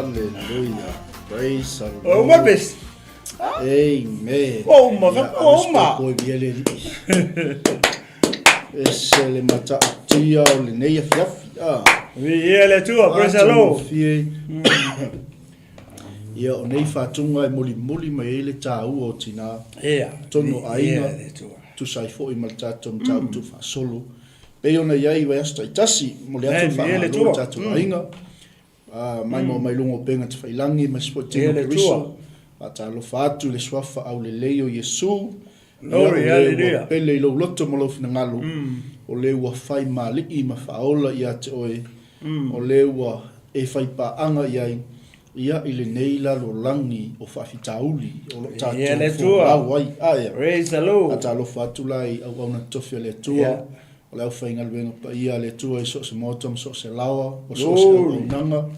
Hallelujah. Praise the Lord. Oh, what is? Amen. Oh, mother, oh, ma. Esele mata tia o le nei fiafia. Ele tua, praise the Lord. Ia o nei fatunga e muli mai ele tāu o tina. Ia. Tono ainga. Tu sai fo i maltato mtau tu fa solo. Pe ona iai wa asta itasi mo le atu fa lo tatu ainga. mai mo mai lungo penga te whailangi, mai sipo tino ke riso. Talo fatu le swafa au le leo Yesu. Glory, hallelujah. Pele ilo loto malofi na ngalu. O le ua whai mali i ma whaola ia te oe. O le ua e whai pa anga iai. Ia ile neila lo langi o whawhitauli. O lo tātou awai. Praise the Lord. Talo fatu lai au na tofia le tua. O le au whainga luenga pa ia le tua i so se motam, so se lawa, o so se au nanga.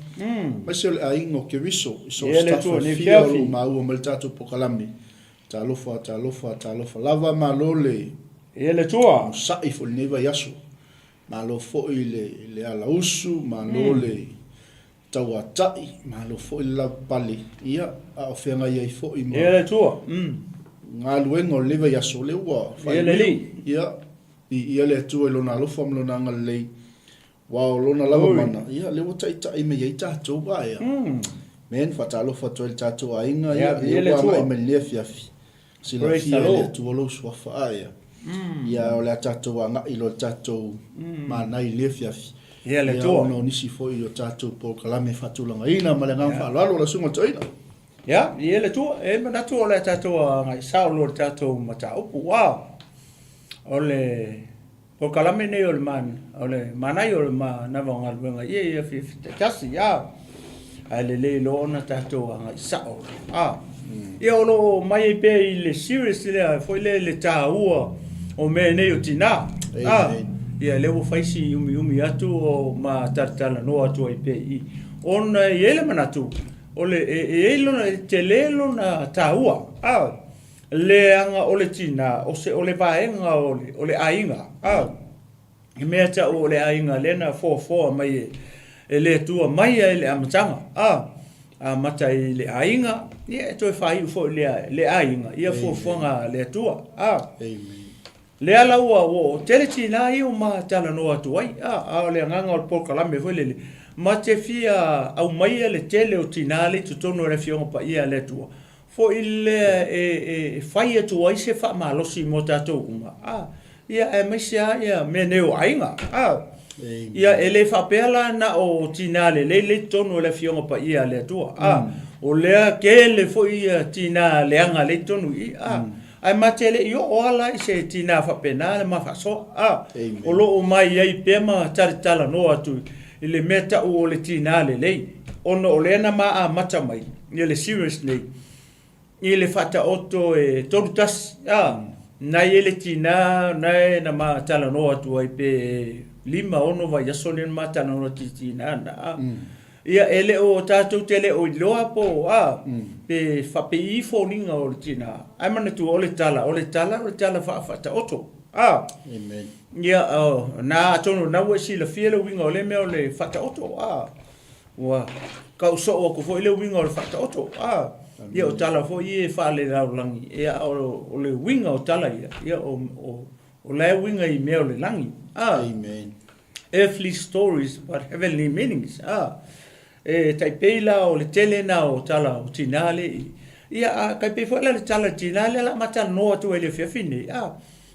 Mai se le aingo ke riso. I so stafa fia o lo maua mal tātou pokalami. Talofa lava malole. Ia le tua. Sai fo neva yaso. Malo fo le ala usu, malole. Taua tai, malo fo la pali. Ia a ofenga ia fo i ma. Ia le tua. Ngā luenga o leva yaso le ua. Ia le li. Ia le tua lona alofa mlona anga lei. Wao lona lava mana. Ia le wata ita ime ia tātou ba ia. Men fata alofa toi le tātou a inga. Ia le ua ime lea fiafi. Sila fia le tua lo suafa aia. Ia o le tātou a ngai lo tātou manai lea fiafi. Ia le tua. Ia ono nisi fo i o tātou po kalame fatulanga ina ma le ngam whalalo la sunga toina. Ia le tua. E manatu o le tātou a ngai saulo le tātou mata upu. Wow. O le po kalame nei o le manai o le manava ngaluenga. Ia fifita tasi. Ia. Ai le lo ona tātou a ngai sao. Ia o lo mai pe i le serious le foi le tāua o me nei o tina. Ia le wo faisi umi atu o ma tartala no atu ai pe i. Ona i ele manatu. O le te lelo na tāua. Le anga o le tina o le vaenga o le ainga. I mea ta o le ainga lena fo mai e le tua mai e le amatanga. Mata i le ainga, ia toi whai ufo le ainga, ia fuanga le tua. Le ala ua o tele tina i o ma tala no atu ai, o le nganga o po kalame foi le. Ma te fia au mai le tele o tina le tutono le fionga pa ia le tua. Fo ile e whai atu ai se wha malosi mo tatou unga. Ia e mesia ia me neo ainga. Ia ele whapela na o tina le tono le fionga pa ia le tua. O lea ke le fo ia tina leanga le tonu i. Ai matele i o ala i se tina whapena le mawhaso. O lo o mai ai pema taritala no atu i le meta o le tina le lei. Ono o lena maa mata mai. I le serious nei. I le whata oto e torutas. Nai ele tina, nai na maa tala no atu ai pe lima ono vai asolen mata na no tina na. Ia ele o tātou tele o loa po pe whape i fōninga o le tina. Ai mana tu o le tala whaafata oto. Amen. Ia nā tono naua si la fia le winga o le mea o le whata oto. Ua kau so o ko fo le winga o le whata oto. Ia o tala fo i e whaale rau langi. Ia o le winga o tala ia. Ia o le winga i mea o le langi. Amen. Earthly stories but heavenly meanings. Taipeila o le tele na o tala o tinale. Ia kai pe fo le tala tinale la mata no atu ele fiafine.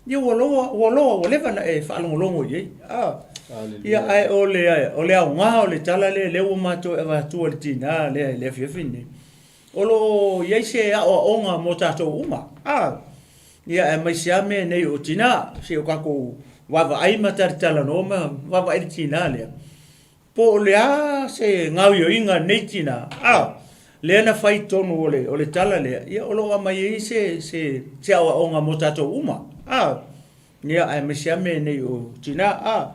Ia waloa lewa na e whaalongolongo i. Ia ai o le au ngā o le tala le o mato e watu o le tinale le fiafine. Olo iai se a o onga mo tātou uma. Ia e mai siame nei o tina. Se o kako wawa ai mataritala no ma wawa ai tina lea. Po lea se ngau yo inga nei tina. Lea na whai tonu o le tala lea. Ia olo a mai se awa onga mo tātou uma. Ia e mai siame nei o tina.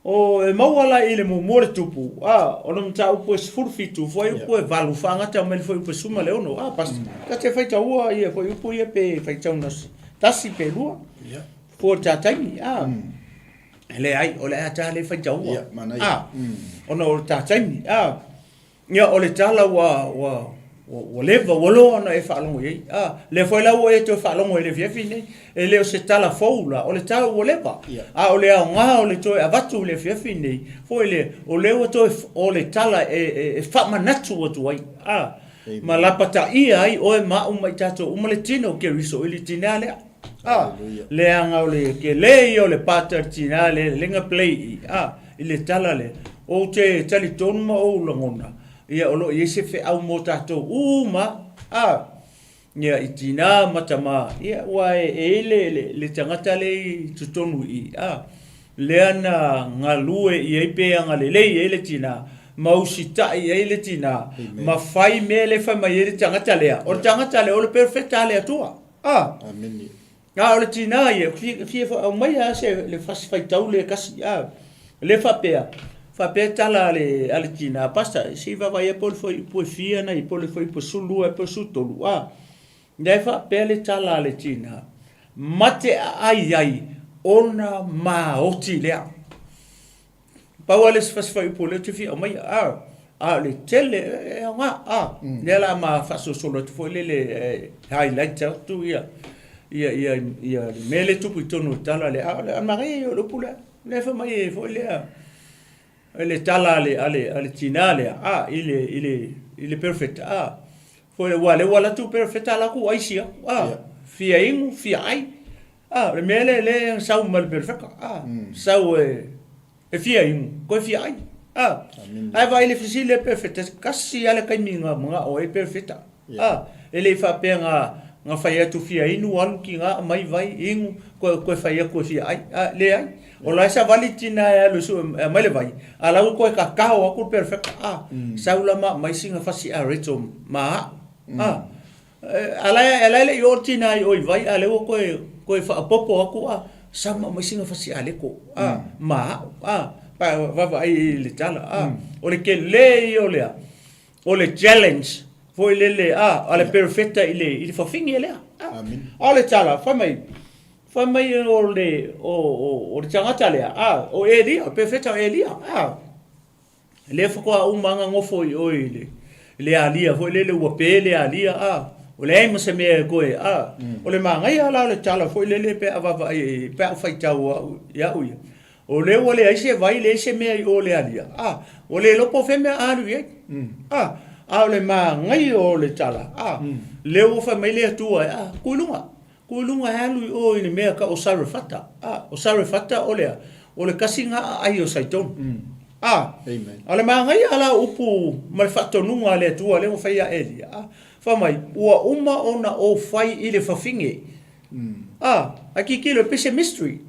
O e mauala i le mo le tupu. Ono mta upo e sfurfitu. Foi upo e valu whangata o mele foi upo e suma le ono. Pas ka te whaita ua ia foi upo ia pe whaitau nasi. Tasi pe lua. Fo tātaimi. Le ai o le ata le whaita ua. Ono o le tātaimi. Ia o le tala o leva waloa na e whaalongo iei. Le foi lau e te whaalongo e le fiafine. E leo se tala foula. O le tala o leva. O le au ngā o le toe avatu le fiafine. Foi le o leo toe o le tala e whamanatu atu ai. Ma lapata ia ai o e maa umai tato. Uma le tino ke riso ili tina lea. Le anga o le ke lei o le pata tina le lenga play i. I le tala le. o te tali tonu ma o langona ia olo i se fe au mo tatou ma ia i tina matama ia wa le tangata le tutonu i le ana ngalue i epe anga le tina mausita i le tina ma fai me le fai mai le tangata le o tangata le o le perfecta le tua amen o le tina ia fie fa mai se le fas fai tau le kasi le fa pe tala ale tina pasta si va vai por foi fia na i por foi por sulu e por sutolu Nai fa pele tala le tina. Mate ai ona ma oti lea. Paua le sfasfai pole te fi o mai le tele nga nela ma faso solo te foi le highlighter tu ia mele tupu tonu tala le mari o pula le fa mai foi le tala ale tina le il perfect foi wala tu perfecta la ku aisia fia ingu fia ai le mele le sau mal perfecta sau fia ingu ko fia ai ai vai le fisile perfecta kasi ala kaiminga mga o perfecta ele fa penga nga fai tu fia inu alu ki nga mai vai ingu ko fai ko fia ai le ai o la sa valitina ya lo su mai le vai ala ko ka ko perfecta sau la mai singa fasi reto ma ala le yortina oi vai ale ko fa popo aku sama mai singa fasi ale ko pa va vai le tala o le ke le o le challenge foi le ale perfecta ile fa fingi le amen ale tala fa mai o le tangata le o elia perfecta elia le fa ko manga ngofo oi le alia foi le ua pele alia o le mo se me ko o le manga ia la le tala foi le pe ava pe fai tau ya o le ole ai se vai le se me o le alia o le lopo fe me alu ye o le manga o le tala le o fa me le tua kulunga halu o ni me ka o sarfata o le kasinga ai o saiton amen ale mangai ala upu mal fatonunga le tua le fai a elia fa mai ua ona o fai ile fa finge aki ki le pese mystery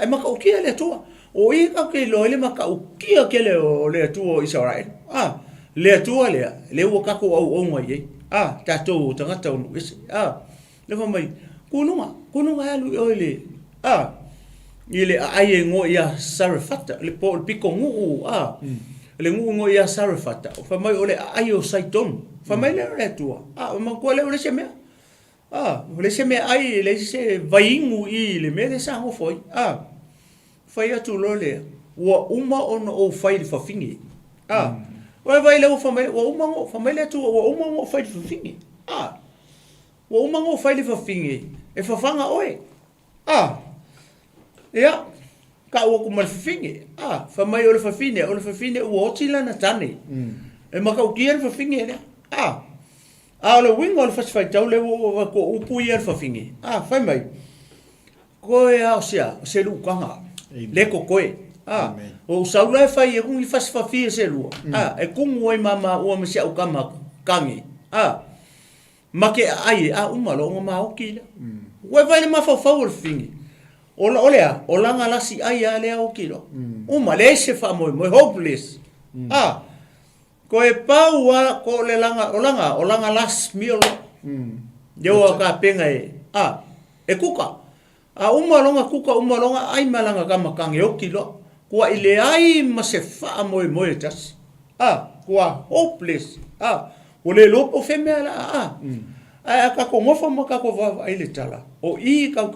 e maka o kia le tua o i ka ke lo le maka o kia ke le tua Israel le tua le ua ka ko au o ngai tato tangata o wese le fa mai kununga alu o le ile ai ngo ia sarfata le piko ngu le ngu ia sarfata fa mai ole ai o saiton fa mai le tua ma ko le seme le seme ai le se vaingu i le me sa ngo foi fa ia tu le wa ona o fai fa fingi wa vai le fa mai wa fa mai le tu wa ngo fai fa fingi wa ngo fai fa fingi e fa fanga oi ia ka o kuma finge fa mai o le fine o tila na tane e maka o kia fa finge le le wingo le fai tau le ko upu ia fa finge fa mai ko sia se lu kanga le ko koe o saula fai e kungi fas fa fie se lu e kungu oi mama o me sia o kama kangi make ai umalo ngoma o kila we vai le mafa fa o finge o langa lasi ai ale o kilo uma le se fa mo hopeless ko e pau ko le langa o langa las mil yo ka penga e kuka uma longa ai malanga ka makange o kilo ko ile ai ma se fa mo tas ko hopeless o le lopo femela ka ko mo fa mo ka ko va ai le tala o I ka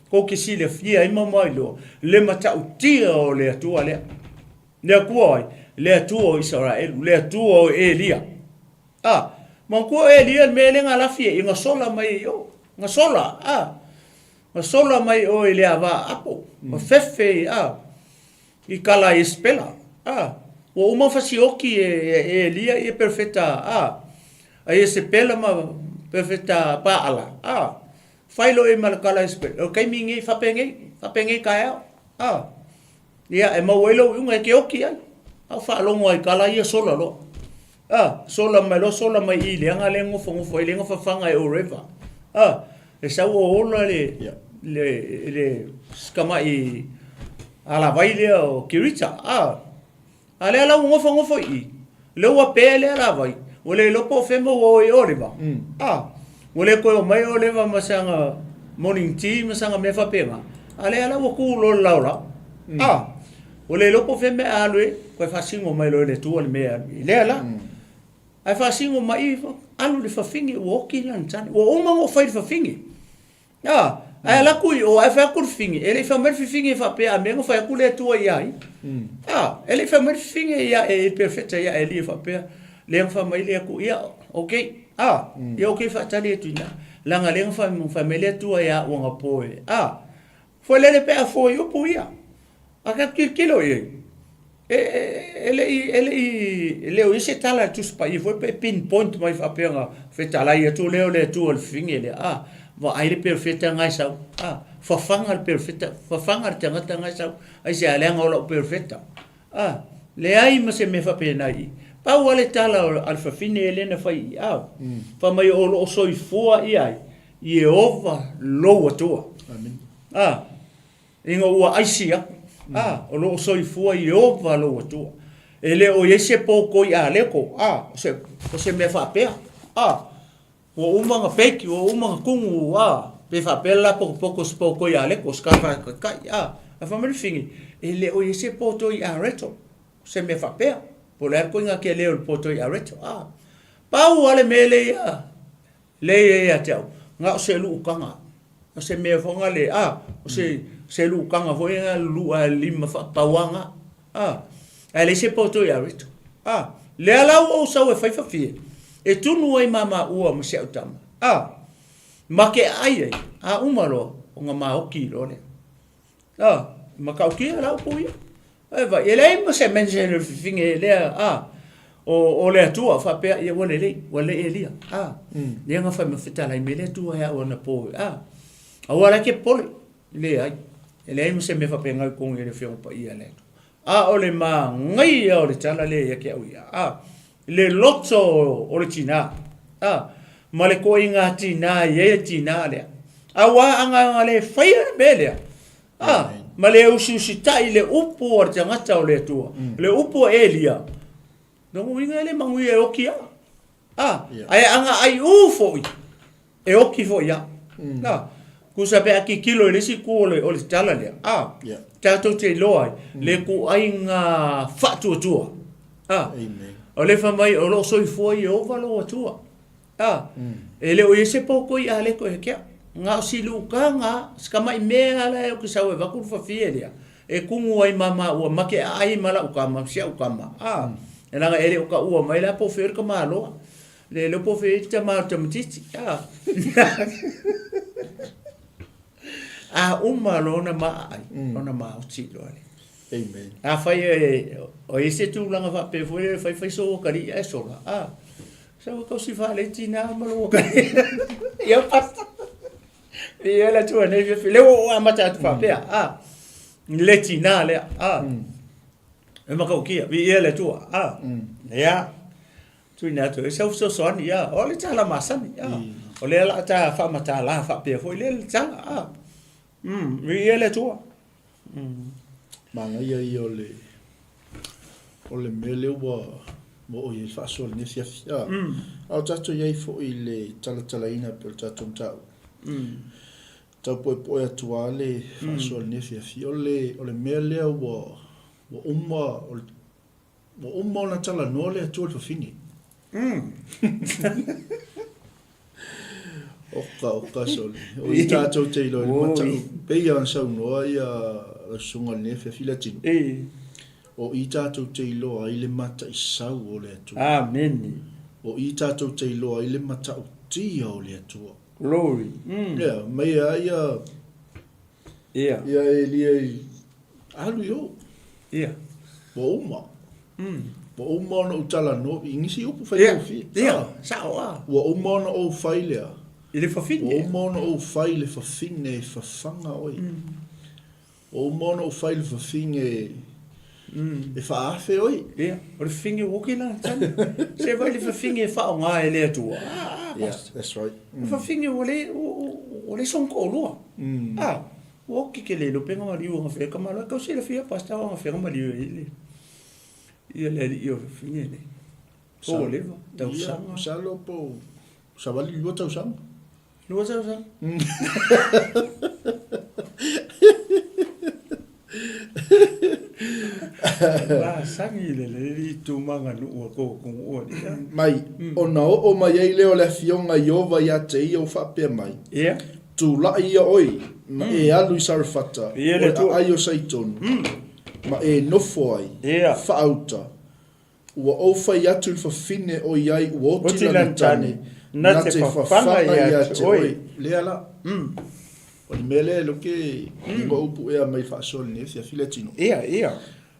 ko ke si le fia I mamai lo le mata utia o le atua le kuai le atua o Israel le atua o Elia ma ko Elia me le ngala fia I ngasola mai yo ngasola mai o le ava apo o fefe I kala espela o uma fasioki Elia e perfecta ai se pela ma perfecta pa ala failo e malakala espel o kai mingi fa penge ka ia e mawelo unga ke oki ai Au whaalongo ai kala ia sola lo. Sola mai lo, sola mai i leanga le ngofo i le ngofawhanga e o river. E sau o ola le skama i ala vai lea o Kirita. A le ala ngofo i. Leo a pele ala vai. O le lopo femo o e oliva. O le koe o mai o leva masanga morning tea, masanga mefa penga. A le ala o kulo laura. O le lopo feme alue, koe whasingo mai lo le tua le mea. Le ala. Ai whasingo mai alu le whawhingi o oki lan tani. O umango whai le whawhingi. Ai ala kui o ai whakur whingi. Ele whamar whingi whapea mengo whai aku le tua iai. Ele whamar whingi ia e perfecta ia e li whapea. Leang whamai le aku ia. Okay. Ia okay whatali e tuina. Langa leang whamai le tua ia uanga poe. Foi le pea foi upu ia. Aka kilo ia. Ele o ese tala tus pa i foi pe pinpoint mai fa penga fe tala ia tu leo le tu al finge le va aire perfecta ngai sau fa fanga perfecta fa fanga tanga ngai sau ai se ale ngola perfecta le ai ma se me fa pena i pa wale tala al fa fine ele na fa i fa mai o soi fua i ai i ova lo atua amen inga ua aisia o lo soi fua i ova lo atua. Ele o ese poko i aleko. Se me fa pea. O umanga fake, o umanga kungu. Pe fa pela poko spoko i aleko. Skafa kai. A family fingi. Ele o ese poto i areto. Se me fa pea. Por erko inga ke leo poto i areto. Pau ale mele ia. Le ia tau. Nga o se lu ukanga. O se me fonga le. O se lu kanga foi nga lu lima pauanga ele se poto ya rito le ala o sa e fai fie e tunu ai mama ua mo se utama ma ke ai umalo nga ma oki lo le ma ka oki ala po ia va ele mo se mention le finge le o le tua fa pe ia wole elia le nga fa me fitala i mele tua ya ona po awala ke pole le ai ele ai se me fa penga con ele fio pa ia le o le ma ngai o le tala le ya ke ia le loto o le tina ma le ko inga tina ye tina le awa anga le fire bele ma le usu tai le upo o tangata o le tua le upo elia no inga le mangu e okia ai anga ai ufo e oki fo ia kusa pe aki kilo le si ku o le tala le tato te loai le ku ai nga fatu tua amen o le fa mai o lo soi foi o valo tua ele o ese poko i ale ko ke nga si lu ka nga ska mai me ala o kisa o va ku fa fielia e kungu ai mama o make ai mala o kama sia o kama ela ele o ka o mai la po fer ka malo le po fer ta ma tamtiti umalo na mai ona ma o tilo ale amen fai o ese tu langa fa pe fai so kari e sola so ko si fa le tina malo kari ia pasta ia la tu ne le o amata tu fa pe le tina le e ma ko kia vi ia le tu ia tu ina tu so son ia o le tala masani o le la ta fa mata la fa pe foi le tala vi ele tua manga ia o le mele mo o ye fa sol ni sia au tato ye fo ile 𝚟𝚑𝚎𝚢𝚢 per tato tau po atua le fa sol ni sia o le mele o umma na tala no le atua fo fini Oka sol. O i tato te ilo mo tau pe ia sau no ia sunga ne fe Leatinuu. O i tato te ilo ai le mata i sau o le atua. Amen. O i tato te ilo ai le mata o tia o le atua. Glory. Yeah, mai ia elia alu yo. Yeah. Bo uma. Bo uma no tala no ingisi upu fai o fi. Yeah. Sao Wa uma no o fai lea. Ele fa fine. O mono o fai le fa fine fa fanga oi. O mono o fai le fa fine E whaafe oi. Ia, o le whingi woki na tani. Se vai le whingi e whao ngā e lea tua. Yeah, that's right. Le whingi o le sonko o lua. Woki ke le lupenga ma liu ngā wheka malo. Kau se le whia pasta o ngā wheka ma liu e le. Ia le i o whingi e le. O lewa, tau sanga. Sa lo po, sa wali lua tau sanga. Lua tau sanga? Wa sangi le i tu manga nuu ko ua ni. Mai, o nao o mai ei leo le fionga i ova ia te i o whapea mai. Ia. Tu lai ia oi, ma e alu i 𝚟𝚑𝚑𝚡. Ia le tu. Ai o saitonu. Ma e nofo ai. Ia. Whaauta. Ua ofai atu il whawhine o iai ua otila na tane. Na te whawhanga ia te oi. Lea la. O ni mele loke ingo upu ea mai whaasoli ne fia Leatinuu. Ia, ia.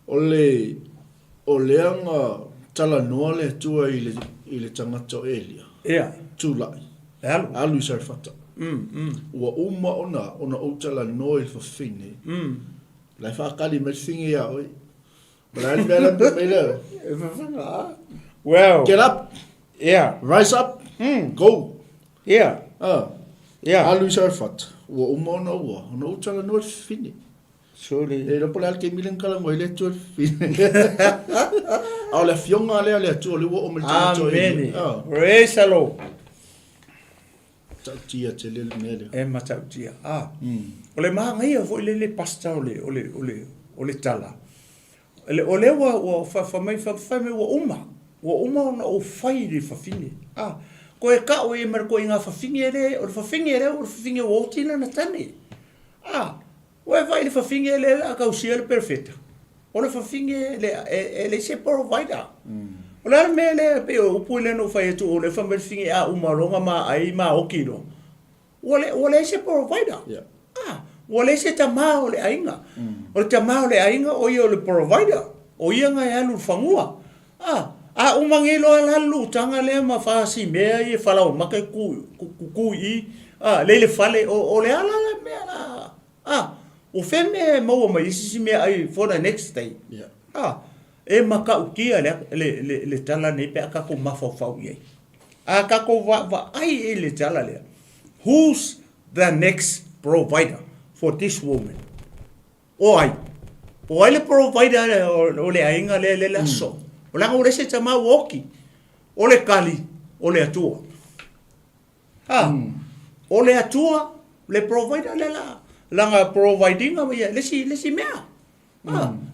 O leanga tala noa le tua i le tangata o Elia. Ia. Tūlai. Alu. Alu i 𝚟𝚑𝚑𝚡. Ua uma ona o tala noa i le whawhine. Lai whaakali me thingi ia oi. Lai mele me leo. E whawhanga. Well. Get up. Ia. Rise up. Go. Ia. Ia. Alu i 𝚟𝚑𝚑𝚡. Ua uma ona o tala noa i le whawhine. Surely. E rapo le alke milen kala ngoi le tua fine. Au le fionga le tua le wo o me tangata o Amen. Praise the Lord. Tautia te le mele. E matautia. O le maanga ia vo le pasta o le tala. O le wa fa mai wa uma. Wa uma ona o fai le fafine. Ko e ka o e mar ko inga fafine le o fafine o tina na tani. Ue vai le whawhinge le a kausia le perfecta. O le whawhinge le se provider. O le me le pe o upu le no whai atu o le whawhinge a umaronga ma ai ma okiro. O le se provider. O le se tamā o le ainga. O le tamā o le ainga o ia o le provider. O ia ngai alu whangua. A umangelo alalu tanga le ma whaasi mea i whalau makai ku i. Le le whale o le ala mea la. O feme mau mai isi me ai for the next day. E maka ukia le tala ne pe aka ko mafau ye. Aka ko va ai le tala le. Who's the next provider for this woman? O ai le provider o le ainga le laso. O la ngore se tama woki. O le kali, o le atua. O le atua, le provider le la. Langa providing ama ia lesi mea.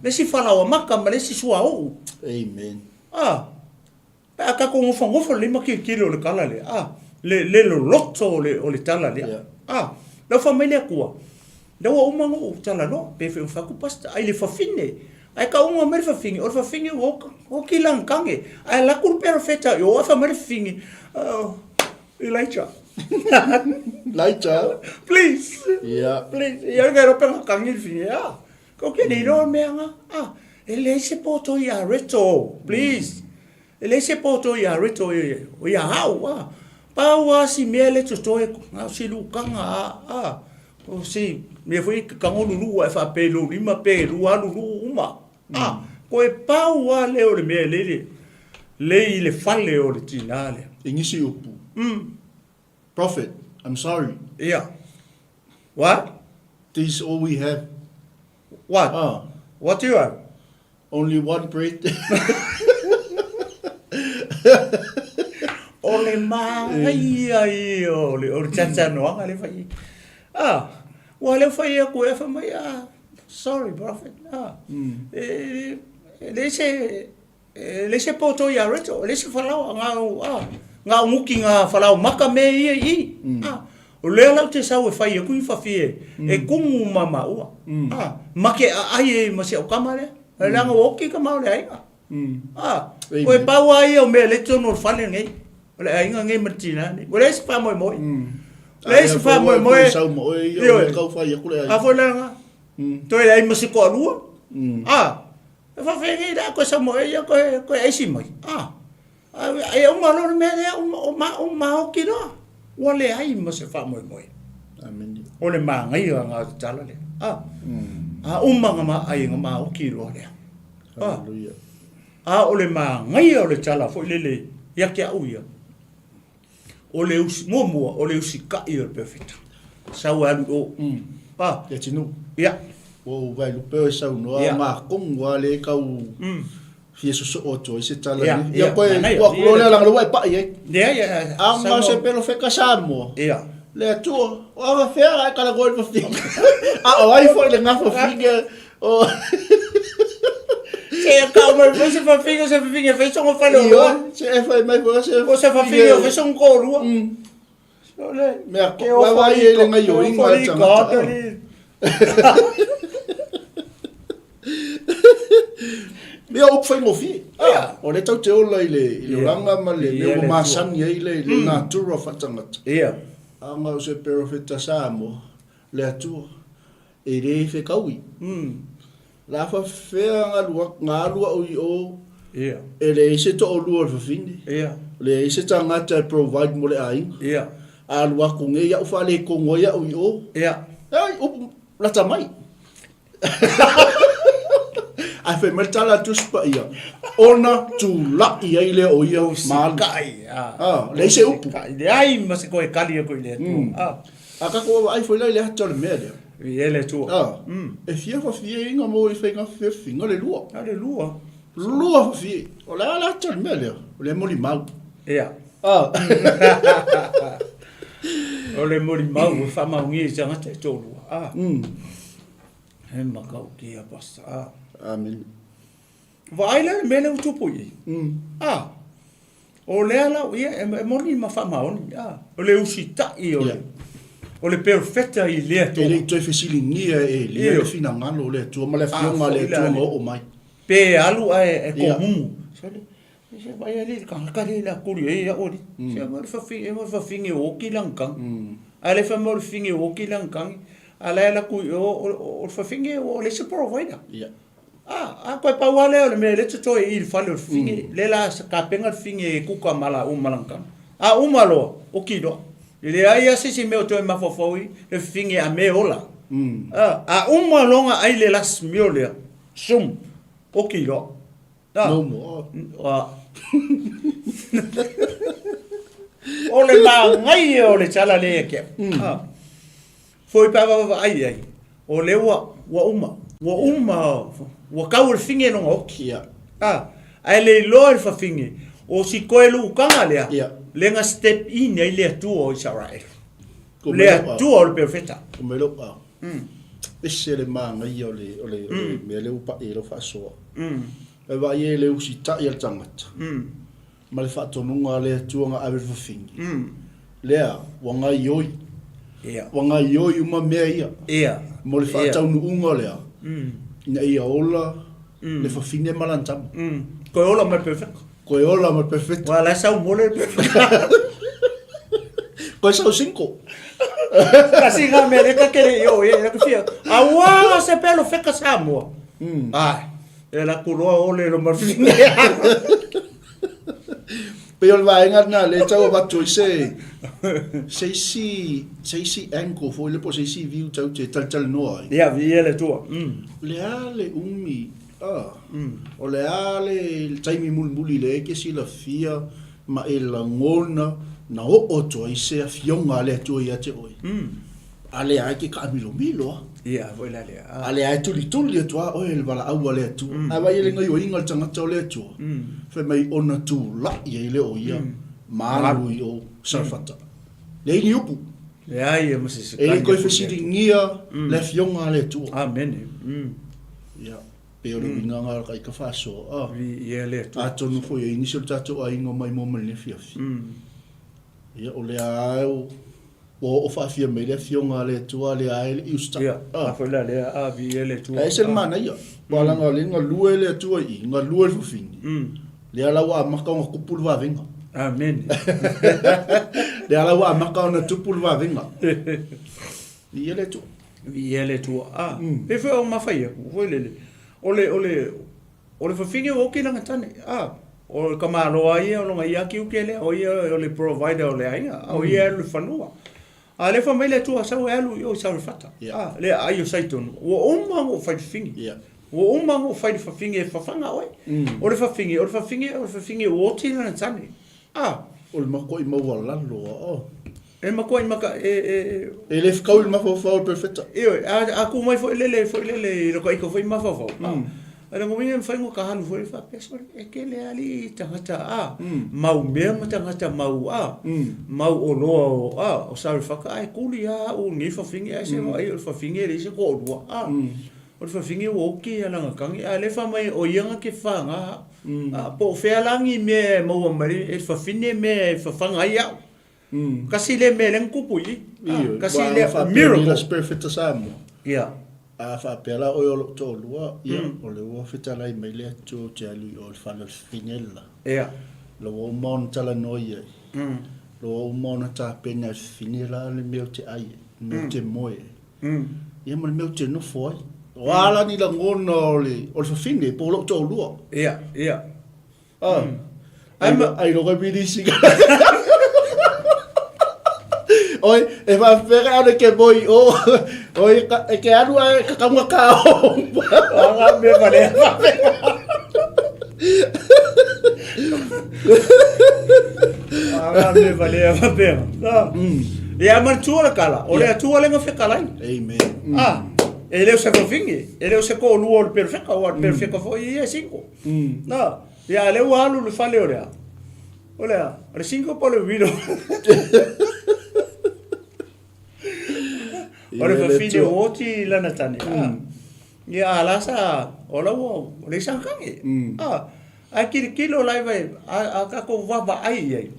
Lesi falawa maka ma lesi sua o. Amen. Aka ko ngofo le makikilo le kala le. Le lotto o le tala le. La família kua. Da wa uma ngo tala no pe fe fa ku pasta ai le fafine. Ai ka uma mer fafine, o fafine o kilang kange. Ai la ku perfecta yo fa mer fafine. Elijah. Later. Please. Yeah. Please. Ia ngero penga kangil fine ya. Ko ke ni ro meanga. Ele se poto ia reto. Please. Ele se poto ia reto o ia hau. Pa wa si mele to toe na si lu kanga. O si me foi kango lulu e fa pe lu lima pe lu alu uma. Ko e pa wa le o le mele le le fale o le tinale. Ingisi upu. Prophet, I'm sorry. Yeah. What? This is all we have. What? What do you have? Only one bread. Ole mai ole chacha no ale fai. Wale fai ko e fa mai. Sorry, prophet. Lese poto ya reto, lese falau nga umuki nga falau maka me i. O le lau te sau e fai e kui fafie e kungu mama ua. Make ai e mase o kamare. E langa woki kamau le ainga. Ko e pau ai o me le tono fale ngai. O le ainga ngai martina ni. O le se pa moi moi. Le se pa moi moi. Sau moi o kau fai e kule ai. A foi langa. Toi ai mase ko alua. E fa fengi da ko sa moi e ko ai si moi. Ai o malo me le o ma o kino. O le ai mo se fa moi moi. Amen. O le ma ngai nga tala le. Umanga ma ai nga ma o kiro le. Hallelujah. Ole mangai ole tala fo lele ya kia uia. Ole usi momua ole usi kai ole perfect. Sau alu o. Leatinuu. Ya. O vai lupe sau no ma kong wale kau. Fia so o to se tala ni. Ya koe wa kolole la ngwa pa ye. Ya. Anga se pelo feka samo. Ya. Le tu o va fea kala gol fa finga. O ai foi le ngafa finga. O se calma, você fa finga, fez só um falou. Se foi mais você fa finga, fez um coro. Olha, me vai ele ngayo inga chama. Mea op fai mofi. O le tau te ola ile ranga ma le masan ye ile na tura fatangata. Anga o se perfecta samo le atua. E re fe kaui. La fa fea ngā lua o e le se to o lua fa fini. Le se tangata provide mo le ai. A lua kunge ya ufa le kongo ya o. Ai o la tamai. Ai fe mertala tu spa ia. Ona tu la ia ile o ia makai. Le se upu. Ai ma se koe kali ko ile tu. A ka ko ai foi le hatol media. Ele tu. E fia fa fia inga mo i fenga fe finga le lua. Le lua. Lua fa fia. O la hatol media. O le moli mau. O le moli mau fa maungi janga te tolua. He makau ki a pasa. Amen. Vai le mele o tupu i. O le ala ia e moni ma fa maoni. O le usita i o le. O le perfecta i lea tō. E le toi fesilingia e lea le fina ngalo le tō. Ma le fionga le tō o mai. Pe alu e komumu. Se vai ali kankare la kuri e a ori. Se mo fa fingi o ki langkang. Ale fa mo fingi o ki langkang. Ale la ku o fa fingi o le se provider. A koe pauale o le me le toi i fale o fingi. Le la ka penga fingi kuka mala umalangkang. A umalo o kido. Ile ai asisi me o toi mafofoi le fingi a me ola. A umalonga ai le las miolea. Sum o kido. No more. O le mangai o le tala le ke. Foi pa ai. O le wa uma. Wa kau le fingi no oki. Ai le loe fa fingi. O si koe lu kanga lea. Lenga step in ai le tu o Israel. Le tu o le perfecta. Come lo pa. Ese le mangai o le me le upa e lo fa so. E vai e le usita i al tangata. Ma le whaatonunga le tuanga awe whawhingi. Lea, wanga ioi. Wanga ioi uma mea ia. Mo le whaataunu unga lea. Ina ia ola, le whawhingi malantama. Koe ola mai perfect. Koe ola mai perfect. Wa la sau mole perfect. Koe sau 5. Kasi nga me le ka kere yo, e ka fia. Awa se pelo feka Samoa. Ai. E la kuroa ole lo marfinge. Pe o vai ngana le tau batu se si anko foi le po se si viu tau te tal no ai. Ya vi ele tu. Le ale umi. O le ale taimi mulmuli le ke si la fia ma e la ngona na o to ai se fionga le tu ia te oi. Ale ai ke ka milo. Ia, voi la lea. Ale ai tuli tu o el bala au le tu. A vai le ngai o inga tanga tau le tu. Fe mai ona tu la ia le o ia. Malu i o sarfata. Le ni upu. Le ai e masi. E koe fesiri ngia le fionga le tu. Amen. Ia. Pe o le nganga kai ka faso. Ia le tu. A tonu foi e initial tatu a ingo mai mo le fiafi. Ia o le au o fa fia me le fionga le tua le ai usta. Foi la le a vi ele tu. E se mana ia. Wala nga le nga lue le tua i nga lue fu fini. Le ala wa maka nga kupul va venga. Amen. Le ala wa maka nga tupul va venga. Ia le tu. Vi ele tu. E foi uma faia. Foi le. Ole fa fini o ki langa tane. O kamalo ai o longa ia ki ukele o ia o le provider o le ai. O ia le fanua. Ale fa mele tu sa alu yo sa fata. Le ai o saitun. O uma o fa fingi. O uma o fai fafinge fafanga oi. O le fafinge o tila na tane. O le mako I mawala lo. E mako I maka e le fkau il mafofo perfecta. A ku mai foi lele lo kai ko foi mafofo. Ala ngomi fai ngo ka halu foi fa peso e ke le ali tangata mau me tangata mau mau o lo o sa fa ai kuli o ngi fafinge ai se ai o fafinge le se ko do o fafinge o ki ala ngakangi ale fa mai o yanga ke fa nga po fe langi me mau mari e fafinge me fa fanga ia kasi le melen kupui kasi le miracle perfect samo a fa pela o lo to lua o le o fita lai mai le to tali o fa le finella lo o mon tala noia lo o mon ta pena finella le meu te ai meu te moe mo meu te no foi wala ni la ngono le o fa finge po lo to lua ai lo ga bilisi oi e va fera de que voy oi que anu ka kama ka anga me vale anga me vale va bem e a man tua kala o le tua le fe kala amen ele o se finge ele o se ko lu o perfecto o perfecto foi e 5 ya le walu le fale ora olha re 5 por le video ora fa fine oti lana tane ia ala sa ola wo le sankangi a kilo lai vai a ka ko va ai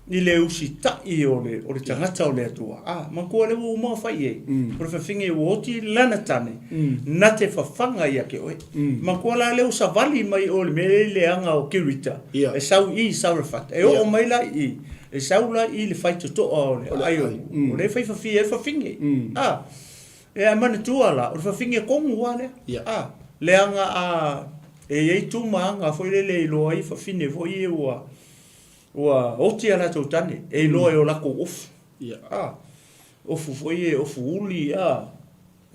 ni le usita I ole tangata ole tua ma ko le mo fai ora fa fine oti lana tane na te fa fanga ia ke oi ma ko la le usa vali mai ole me le anga o kirita e sau refat e o mai la e saula I le fai to ole ai o le fai fa finge e a mana tua la o fa finge kongu wale le anga e tu manga foi le lo ai fa fine foi wa oti ala to tane e lo e o la ko of ofu foi ofu uli e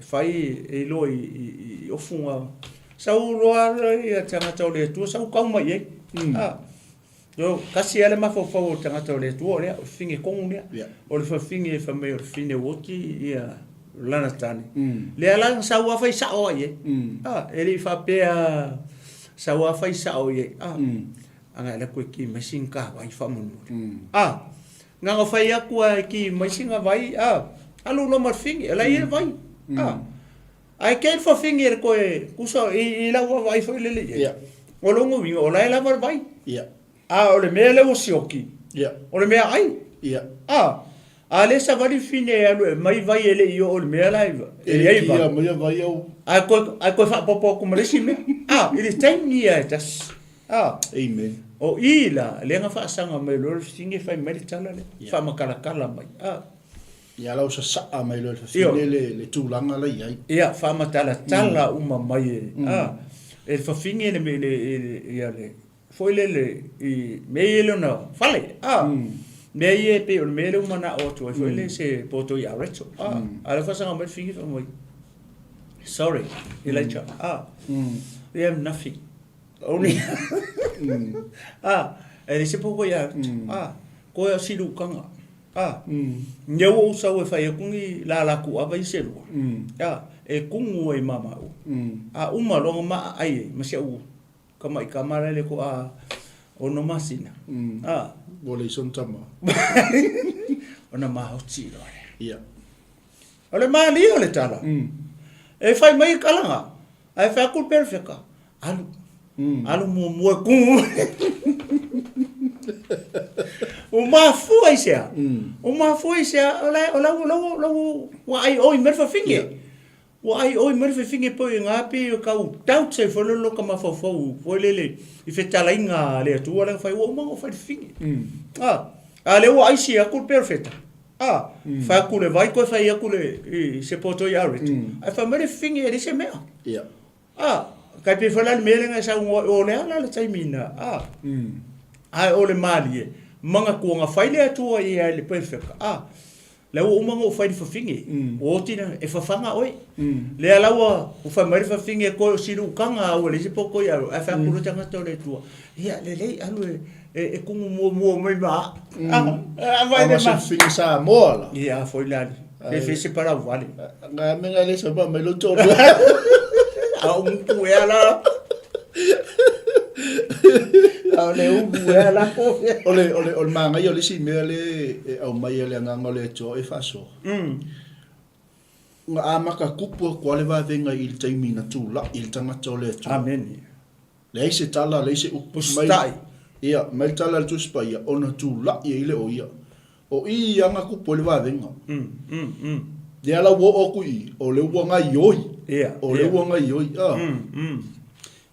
fai e lo I ofu nga sau lo ala ia tanga tau le tu sau kau mai yo kasi ale mafofo tanga tau le tu ole o finge kongu le o le fa finge fa me o fine oti ia lana tane le ala sa wa fai sa o ye ele fa pe sa wa fai sa o ye anga le ko ki machine ka vai fa mon nga nga fai aku ki machine vai alu no mar finge ela ye vai ai ke fa finge ko kuso I la wa vai foi le o lo ngo o la ela var vai o le mele o sioki o le me ai ale sa vali fine alu mai vai ele io o me live ele ai vai o ai ko fa popo como le sime ele tem nia das amen o ila le nga fa sanga mai lo singe fa mai tala le fa makala kala mai ia la usa sa mai lo fine le tulanga le ai ia fa matala tala uma mai e fa finge le ia le foi le me ele no fale me ye pe o me le mana o to foi le se poto ia reto ala fa sanga mai finge fa mai sorry elacha they have nothing only ele se poco ia ko ya silu kanga Nyau sa we fai kungi la ku ava iselu e kungu e mama uma longa ma ai ma se u kama I kamara le ko ono masina Vole son tama ona ma hoti lo ole ma li ole tala e fai mai kalanga ai fa ku perfecta alu mo kungu o Mafulu ai sea o Mafulu ai sea ola wa ai oi merfa finge wa ai oi merfa finge po ngapi o kau tau se fo lo ka Mafulu fo lele I fetala inga le tu ola fai o mo fai finge ale o ai sea ku perfecta fa ku le vai ko fai ku le se poto ya ret ai fa mere finge ri se mea kai pe fa la melenga sa o le ala le taimina ai ole mali manga ko nga faile atua I le perfecta le o uma ngo fai fafingi o tina e fafanga oi le alawa o fa mai fafingi ko siru kanga o le sipo ko ya a fa kuru tanga to le tua ia le alu e kungu mo mai ba a vai de ma fafingi sa mola ia foi lá e fez para o vale nga menga le sa ba me lo to a tu ela ole manga yo le si me le au mai le nga le cho e faso nga amaka kupu ko le va venga il taimina tu la il tanga cho le cho amen le se tala le se upu mai ia mai tala tu spaia ona tu la ile o ia o i anga kupu le va venga de ala wo o ku i o le wo nga yoi o le wo nga yoi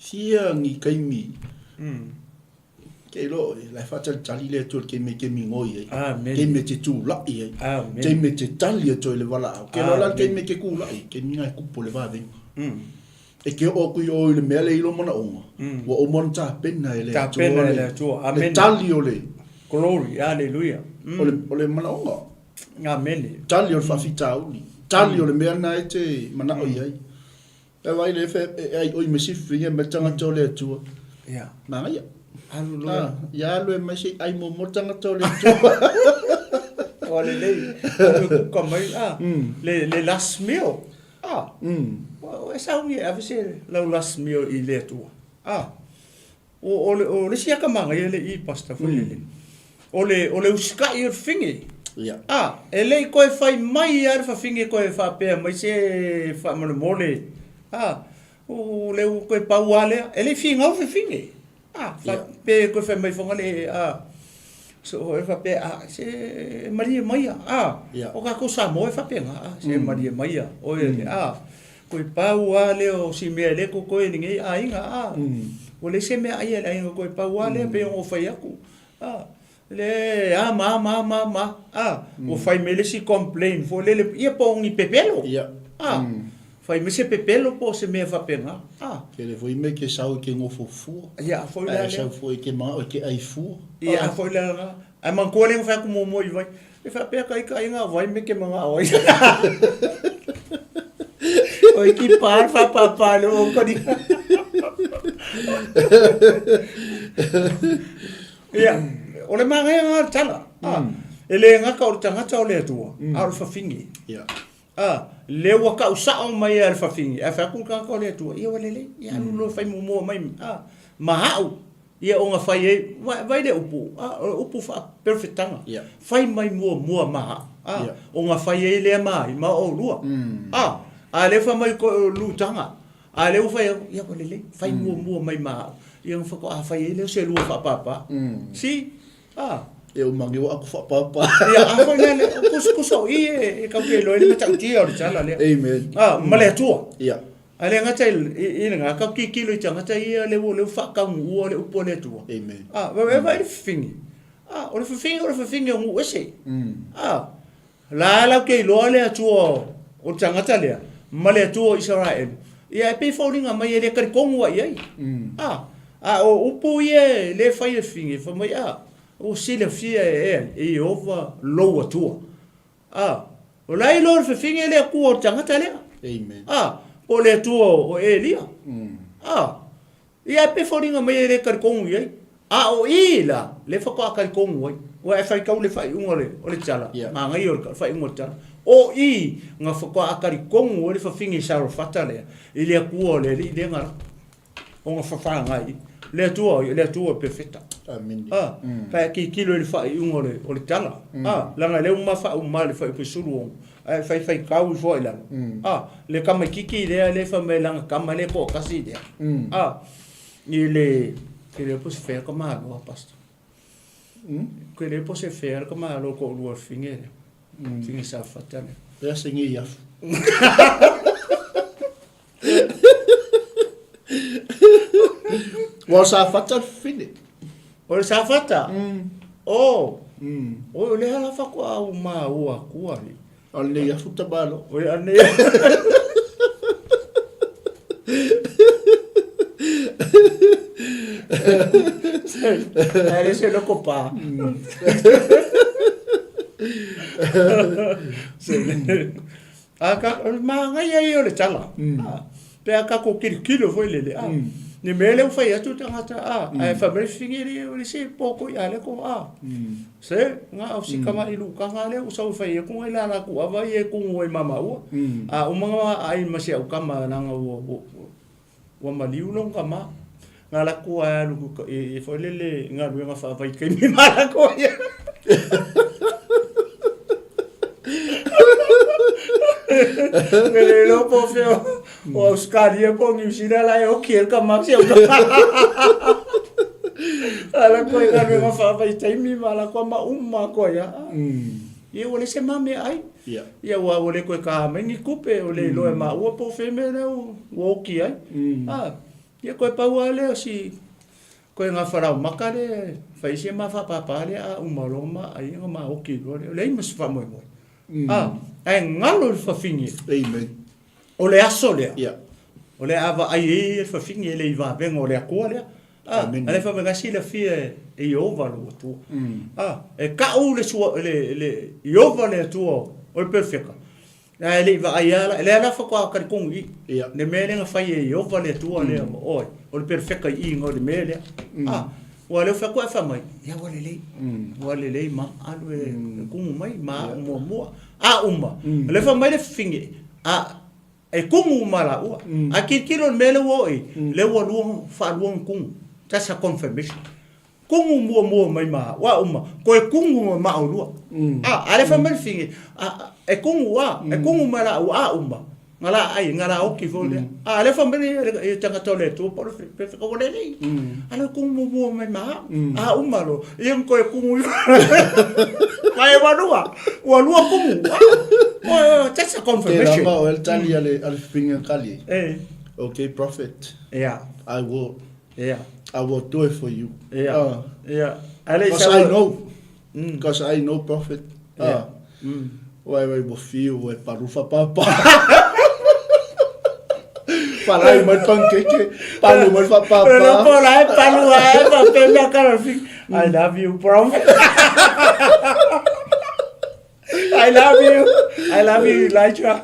sia ngi kaimi ke lo la faccia tali le tu ke me ngoi ke me te tu la i ke me te tali to le vala ke lo la ke me ke ku la ke ni ku po le va ven e ke o ku yo le mele i lo mona o wo o mon ta pena le tu amen tali o le glory hallelujah o le mana o amen tali o fa fitau ni tali o le mele na te mana o ia e vai le fe ai o me si finga me tanga to le tu ya na ia hallelujah ya lo me si ai mo tanga to le tu ole le como le last meal o sa mi a vese la last meal i le tu o le sia ka manga le i pasta foi le uska i fingi ya ele ko fai mai ar fa fingi ko fa pe mai se fa mole o le ko pa wale ele finga o fingi fa pe ko fa mai fonga le so o fa pe se maria mai o ka ko sa mo fa pe se maria mai o ele ko pa wale o si me le ko ni inga o le se me ai ele ko pa wale pe o fa yaku le ma o fai me le si complain fo le ia po ngi pepelo fai me se pepelo po se me fa pena ke le foi me ke sau ke ngo fu ia foi la sa foi ke ma ke ai fu ia foi la a man ko le fa ko mo vai e fa pe kai nga vai me ke manga oi oi ki par fa papa lo ko di ia ole manga nga tala ele nga ka o tanga tau le tua al fa fingi ia le wa ka usa o mai al fa fingi a fa ku ka ko le tua ia wale le ia lo fai mo mai ma hau ia o nga fai vai de upu fa perfectanga fai mai mo ma o nga fai le mai ma o lua a le fa mai ko lu tanga a le fai ia wale le fai mo mai ma ia fa ko a fai le se lu fa papa si eu mangi wa aku fa papa ia a foi le ku so e ka ke lo le mata ti o chala le amen male tu ia ale nga tai i nga ka ki kilo i tanga tai le fa ka mu le upo le tu amen vai fingi o le fingi o mu ese la ke lo le tu o tanga tale male tu Israel ia pe falling mai le ka kongu ai o upo ye le fai fingi fa mai o sile fia e over low tua o lai lo fe finge le ku o tanga tale amen o le tua o elia ia pe foringa mai le kar kongu ye o ila le fa ka kar kongu o e fai ka le fai ungole o le tala ma ngai o fai ungole tala o i nga fa ka kar kongu o le fa finge sa ro fatale ile ku o le nga o nga fa fa ngai le tua perfecta amen fa ki kilo le fa ungole o le tala la nga le uma fa le fa pe suru fai kau fo ila le kama kiki le fa me la kama le po kasi de ni le que le pos faire comme lo pasto que le pos faire comme lo ko lo finge finge sa fatale ya singi ya wa sa fata fini o sa fata o le hala fa ko au ma o ku ali alle ya futa balo o ane ele se lo copa Aka mangai ai ole tala. Pe aka ko kilo foi lele. Ni mele o fai atu tangata ai family fingiri o se poko ia le ko se nga o sikama ilu kanga le o sa fai ko ila la ku ava ye ku ngoi mama o o manga ai mase o kama nanga o maliu long kama nga la ku a lu e foi lele nga lu nga fa vai kai mi mala ko ia Mele lo po feo o Oscaria po ni sira la o kiel ka maxi o ala ko ka me fa vai tai mi mala ko ma umma ko ya e o le se mame ai ia wa o le ko ka me ni kupe o le lo ma o po fe me o ki ai ia ko pa wa le si ko nga fara o makale fa isi ma fa pa pa le a umma lo ma ai nga ma o ki lo le mas fa mo ai ngalo fa fingi amen o le aso le o le ava ai fa fingi le va vengo le ko le ale fa mega si le fie e ova lo tu e ka o le su le ova le tu o perfecta le va ai le ala fa ko ka kongi ne mele nga fa e ova le tu le o perfecta i ngo le mele o le fa ko fa mai ya wale le ma alu ku mai ma mo uma le fa mai le fingi e kumu mala o a kilo mele o le o lu fa lu ku ta sa confirmation kumu mo mai ma wa uma ko e kumu ma o lu ale fa mai fingi e kumu mala o uma ngala ai ngala o ki vole ale fa mai e tanga tole tu por pe ko le ale kumu mo mai ma uma lo e ko e kumu mai wa lu kumu that's a confirmation. Well, tell you al finger kali. Okay, prophet. I will. I will do it for you. Because I know. Because I know, prophet. Why will feel where parufa papa. Palai mal pancake. Palu mal papa. Palu I love you, prophet. I love you, Elijah.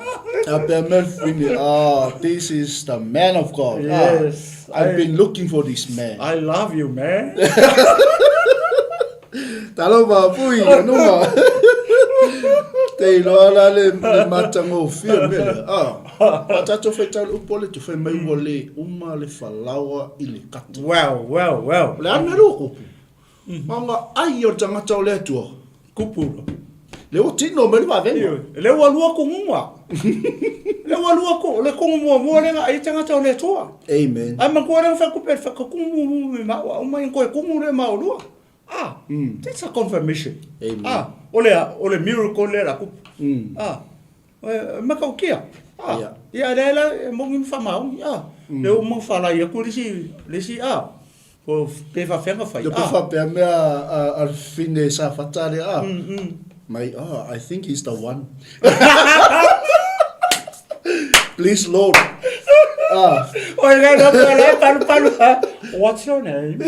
This is the man of God. Yes, I've been looking for this man. I love you, man. Talo ba pui no ma. Te lo ala le matango fia mele. Patato fe tal upole tu fe mai wole uma le falawa ile kat. Well. Le ana ro kupu. Manga ai o tangata o le tu. Kupu. Le o tino me va vengo. Le wa lua ko ngwa. Le wa lua ko le ko mo le ai tanga tau le toa. Amen. Ai man ko re fa ko per fa ko mo me ma o mai ko le ma o lua. That's a confirmation. Amen. Ole miracle le la ku. Ma ka kia. Ya le mo ngi fa ma le o mo fa la ya ko le si ko pe fa fa fa. Le pe fa pe me al fine sa fatale I think he's the one. Please, Lord. What's your name?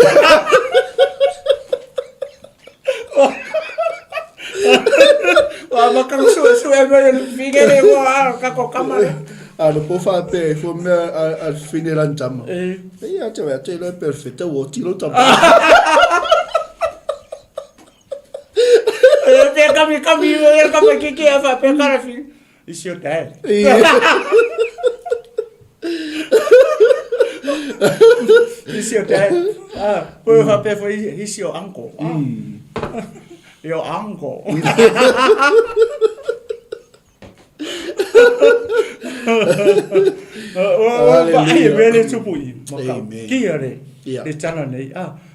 Le pauvre père, il faut me finir l'entame. Et tu vas te le perfect, tu l'as Come que fa pe cara filho. It's your dad. It's your dad. Poi fa pe foi he's your uncle. Your uncle. Ai vele tupu. Kiare. Le tana nei.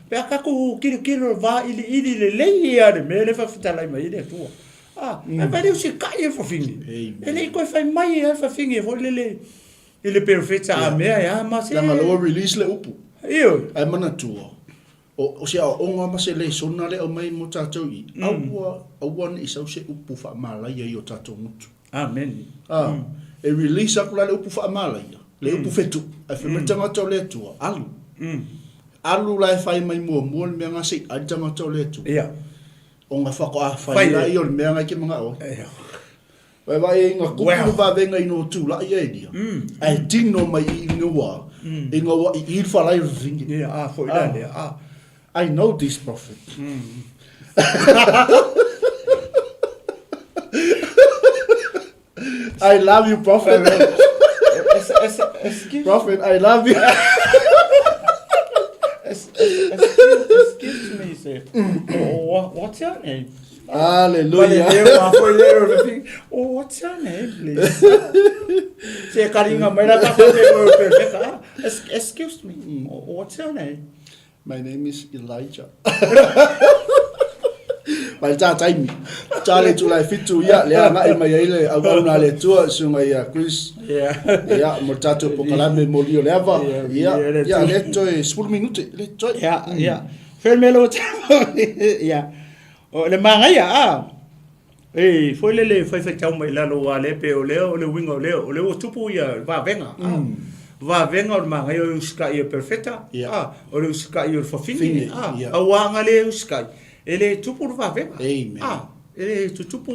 Pe aka ko kilo va ili le ia de mele fa fitala mai de tu. E vai eu se cair fa fingi. Ele ko fa mai fa fingi vo le ele perfeita a me ya mas la malo release le upu. Io. Ai mana tu. O sia o nga ma se le sona le o mai mo tatou I. Awa ni sa se upu fa mala ia yo tatou mutu. Amen. E release akula le upu fa mala ia. Le upu fetu. Ai fe metanga to le tu. Alu la fai mai mo le me nga se ai tanga to le tu. O ngā whakaawhai la i o le mea ngai ke mga o. Vai ngā kupu wa venga ino tūla i edia. Ai tino mai I ngua. I ngua I il whalai ringi. I know this prophet. I love you, prophet. Prophet, I love you. Excuse me, sir. What's your name? Hallelujah. Oh, what's your name, please? Excuse me. What's your name? My name is Elijah. Mai ta taimi. Chale tu lai fitu ya le nga e mai ile au na le tua sunga ya Chris. Ya mo tatu pokalame mo lio le ava. Ya le toi 10 minute le toi. Ya. Fermelo. Ya. O le manga ya. Foi le foi tau mai la lo ale pe o le wingo le o tupu ya va venga. Va venga o manga yo ska ia perfecta. O le ska ia fafini. Awanga le ska. Ele tupu va venga. Amen. Ele tupu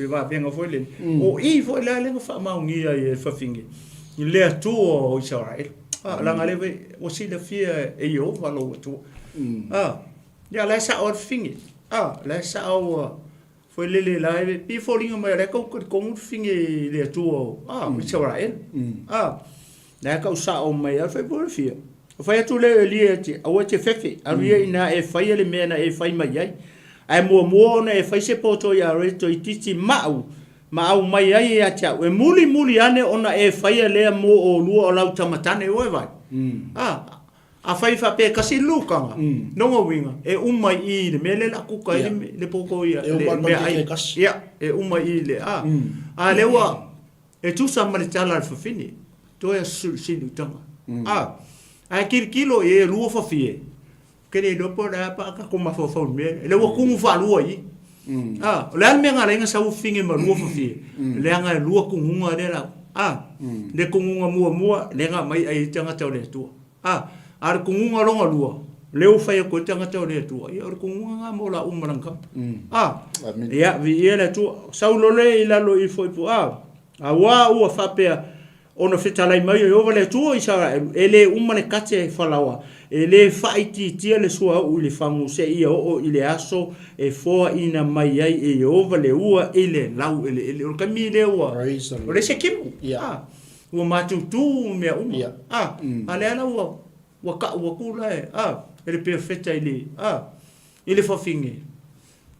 va venga foi le. O foi la le fa maungi ia fafingi. Le tu o Israel. La ngale o si le fia e yo va lo tu. Ya la sa o fingi. La sa o foi le la pi folinga mai re ko fingi le tu o. Israel. La ka sa o mai foi por fia. Fai tu le lieti o te fefe a ria ina e fai le mena e fai mai ai ai mo na e fai se poto ya reto I titi mau mai ai a cha e muli ane ona e fai le mo o lu o lau tamatane o vai a fai fa pe kasi lukanga no mo winga e umai I le mele la kuka le poko ia le ai ya e umai I le a le wa e tu sa mari tala fa fini to e silu tanga ai kilo e lua fa fie kele do po da pa ka kuma fa me le wa kungu fa lua I le me nga lenga sa u finge ma lua fa fie le nga lua kungu de la le kungu mua le nga mai ai tanga tau le tu ar kungu longa lua le u fa ko tanga tau le tu I ar kungu nga mo la umaranga ya vi ele tu sa lo le ila lo I foi pu wa u fa pe ona fetalai mai o vale tu isa ele umane kate falawa ele faiti tia le sua u le famu se ia o ile aso e fo ina mai ai e o vale ua ile lau ele o kamile ua o le se kimu o matu tu me ale ala wa ka wa kula ele perfeita ele fo finge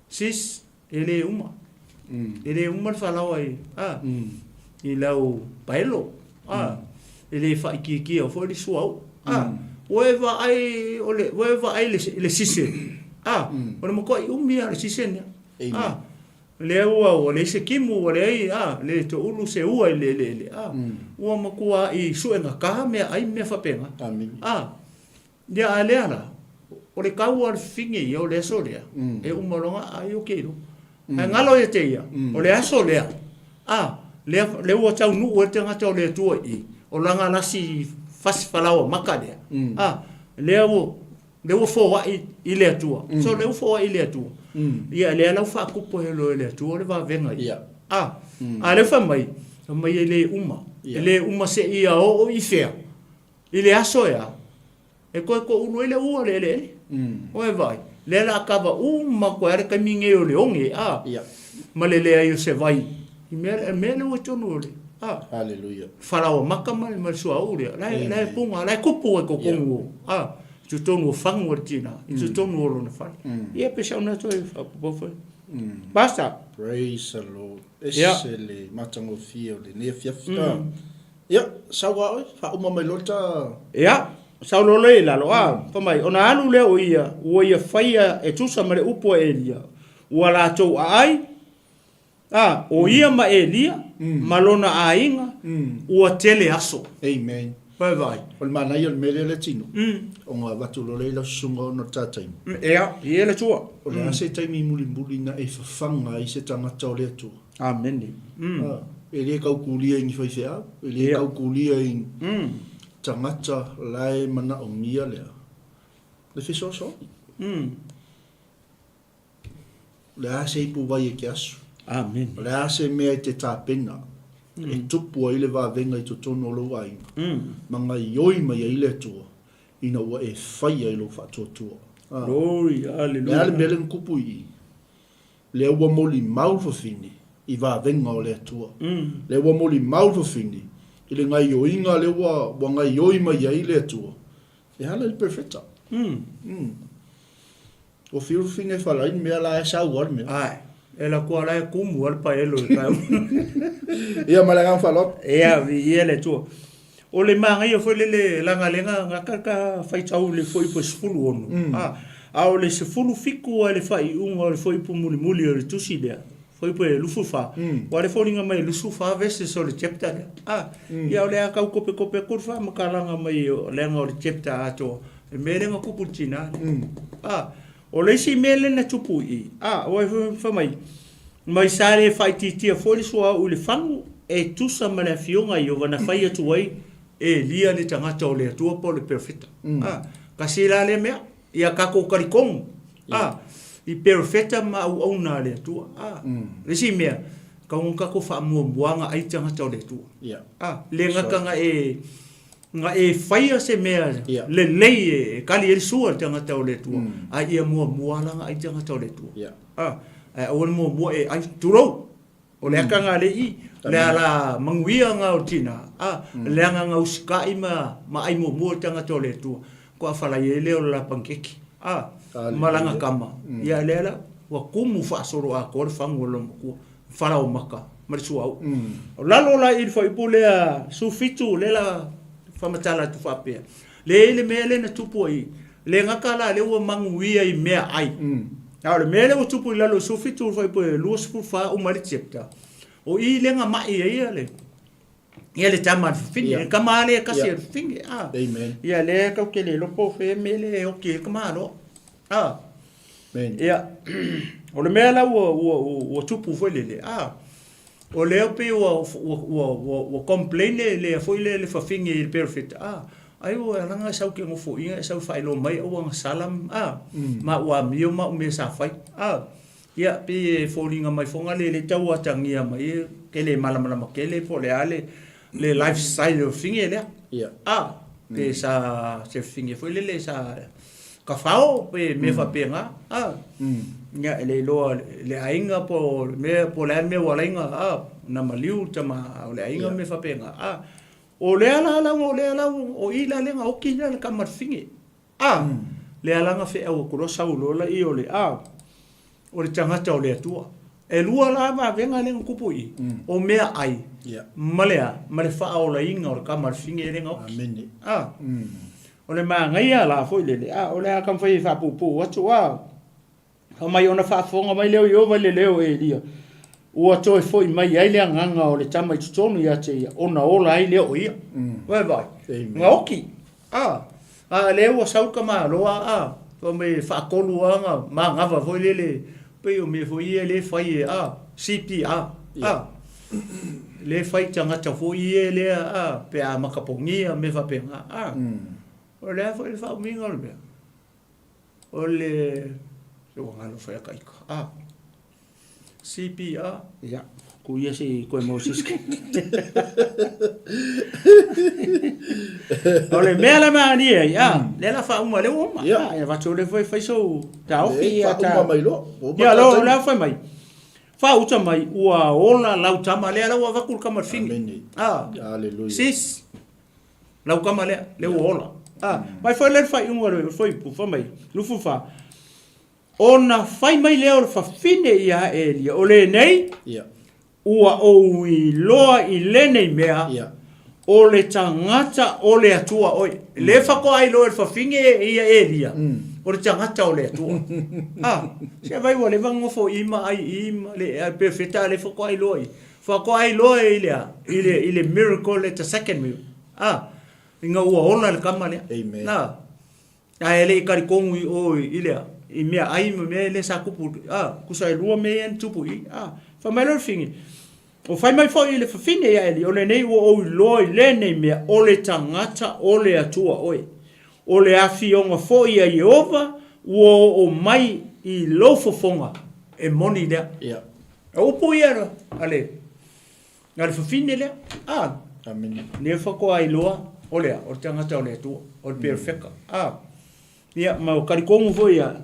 sis ele uma falawa I lau bailo ele fa ki o fo le suau weva ai le sise o le mo ko umia le sise ne le o le se kimu o le ai le to ulu se ua le o mo ko I suenga ka me ai me fa penga dia ale ala o le kau al fingi o le solea e umolonga ai o kero ngalo e te ia o le aso le le o tau nu o te ngata o le tua I o langa nasi fasi falawa makadea le o fo wa I le tua so le o fo wa I le tua ia le ala fa kupo he lo le tua le va venga le fa mai le uma se ia o I fea I le aso ia e ko ulu le ua le o e vai le la kava ko are kaminge o le onge ma le ai se vai mele o tonu le hallelujah farao makama le sua ure lai punga lai kupu e ko kongo tu tonu fango tina tu tonu lo na fa ia pe sa una to bo foi basta praise the Lord esele matango fio le ne fiafta ia sawa fa uma mai lota ia sa lo le la lo fa mai ona alu le o ia faia e tu sa mare upo elia wala to ai o ia ma Elia malona ainga ua tele aso amen vai o MANAI o mele le tino o nga watulo le la sunga no tatai ia le tua o le ase taimi muli na e fafanga I se tangata o le tua amen e le kaukulia I whaifea e le kaukulia I tangata lai mana o mia lea le fiso so Le ase I puwai e ke asu. Amen. Le ase mea I te tāpena. E tupu ai le vāvenga I totono o lo wainga. Manga ioi mai ai le atua. Ina ua e whai ai lo whatuatua. Glory, hallelujah. Le ale mele nkupu I. Le ua moli mau whawhine. I vāvenga o le atua. Le ua moli mau whawhine. I le ngai oinga le ua ngai oi mai ai le atua. E hala I perfecta. O fiu finge whalaini mea la e sau ar mea. Ai. E la kua lai kumu al pa elo. Ia malangang whalot. Ia le tua. O le manga ia foi le langalenga ngaka fai tau le foi po sfulu onu. A o le sfulu fiku a le fai unga le foi po muli o le tusi dea. Foi po e lufu fa. Wa le foringa mai lufu fa vese so le chapter dea. Ia o le akau kope kurfa makalanga mai o lenga o le chapter ato. E merenga kuputina. O le si mele na tupu I. O e fa mai. Mai sare fai titia foi soa o le fangu e tusa mana fionga I o wana fai atu ai. E lia le tangata o le atua po le perfecta. Kasi la le mea, ia kako karikong. I perfecta ma au na le atua. Le si mea, kaung kako wha muambuanga ai tangata o le atua. Le ngaka nga e whaia se mea, le lei e kali e sua tangata o le atua. A ia muambuanga ai tangata o le atua. O le muambua e ai turou. O le aka ngā le I. Le ala manguia ngā o tina. Le anga ngā usikai ma ai mua tangata o le tua. Ko a whalai e leo la pankeki. Malanga kama. Ia le ala, wa kumu whaasoro a kore whangu lo makua. Whala o maka. Marisu au. O lalo la I whaipu lea sufitu le la whamatala tu whapea. Le mea le na tupu ai. Le ngaka la le ua manguia I mea ai. Le mea le ua tupu I lalo sufitu whaipu e lua sipu wha umari chepta. O I lenga mai ia le. Ia le tama fini, e kama le kasi fini. Amen. Ia le kau ke le lopo fe mele o ke kama no. Amen. Ia. O le mea la o tupu foi le. O le ope o complain le foi le fa fingi il perfect. Ai o langa sau ke ngofo ia sau fai lo mai o ang salam. Ma wa mio ma me sa fai. Ia pe folinga mai fonga le tau atangia mai ke le malama ke le po le ale le lifestyle finge le. Pe sa se finge foi le sa ka fao pe me fa penga. Ia le lo le ainga po me wala inga na maliu tama le ainga me fa penga. O le ala o ila le nga o ki le kamar finge. Le ala nga fe o ko sa ulo la I o le o le tangata o le atua. E lua la ma venga le kupu I. O mea ai. Malea, male wha o la inga o le kamar finge le ngauki. Amene. O le maa ngai la foi le. O le a kam whai wha pupu. Watu Ka mai ona wha fonga mai leo I ova le leo e lia. Ua toi foi mai ai lea nganga o le tama I tutonu ia te ia. Ona ola ai leo ia. Vai. Ngauki. Leo o sauka maa loa. Ko me wha kolu anga. Maa ngava foi le. Pe o me foi le fai CPA le fai tangata foi le pe a makapongia me va penga o le foi fa minga le o le o ngalo fai ka CPA ya ku ia si ko emosis ole me la mani le la fa uma le uma ya va to le foi so ta o ia ta ya lo la foi mai fa uta mai ua ola lau tama le la wa kul kamar fingi haleluya sis lau kama le ola mai foi le fai uma foi pu fa mai lu fu fa ona fai mai le o fa fine ia elia o le nei ua o I loa I lene mea o le tangata o le atua oi. Le whako ai loa le whawhinge ia elia. O le tangata o le atua. Se vai wa le wangofo ima le perfecta le whako ai loa. Whako ai loa I le miracle le ta second miracle. Inga ua ona le kama lea. Amen. Ele I karikongu I lea. I mea ai mea le sa kupu. Kusai lua mea tupu I. Whamailo fingi. O whai mai fo I le whawhine ia eli. O le nei o loi le nei mea. O le tangata o le atua oi. O le awhionga fo ia Jehova. O mai I lofofonga. e moni lea. Ia. Upu ia ale whawhine lea. Amen. Ne whako ai loa, o lea, o tangata o lea tua, o le perfeka. Ia, ma o karikongu fo ia,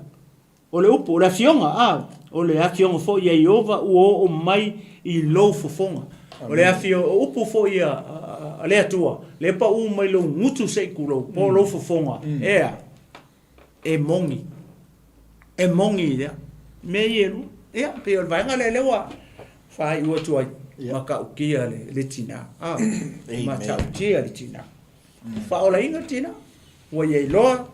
o le upu, o le fionga, o le afionga fo ia iova ua o mai i lou fofonga. O le afionga, o upu fo ia, a lea tua, le pa u mai lou ngutu seiku po lou fofonga, ea, e mongi. E mongi lea, me ielu, ea, pe o le vaenga le lewa, whai ua tuai. Maka ukia le tina. Maka ukia le tina. Whaola inga tina. Wa iei loa.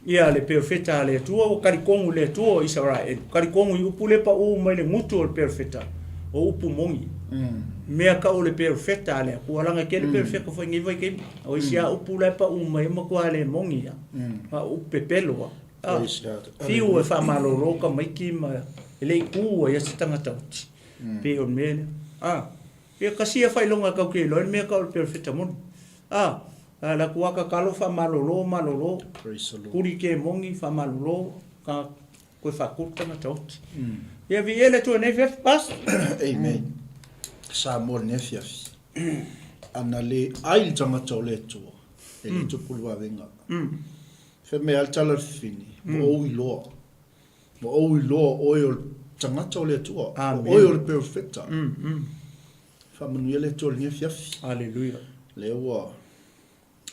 Ia le perfeta le tua. O karikongu le tua o Israel. Karikongu i upu le pa u mai le ngutu o le perfeta. O upu mongi. Mea ka o le perfeta le. Kualanga ke le perfeta fo ingi vai kemi. O isia upu le pa u mai makua le mongi ya. Ma upe pelo. Fiu e wha maloro ka maiki ma. Ele i kua ia se tangata uti. Pe on mele. Pe kasia fai longa kau ke loin me ka o perfecta mon. La kuaka kalo fa malolo. Kuri ke mongi fa malolo ka ko fa kuta na tot. Ia vi ele tu ne fef pas. Amen. Sa mor ne fef. Ana le ai tanga tole tu. Ele tu pulwa venga. Fe me al talar fini. Mo i lo oil tangata o le tua. Oil perfecta. Whamanuia le tua linga fiafi. Alleluia. Le ua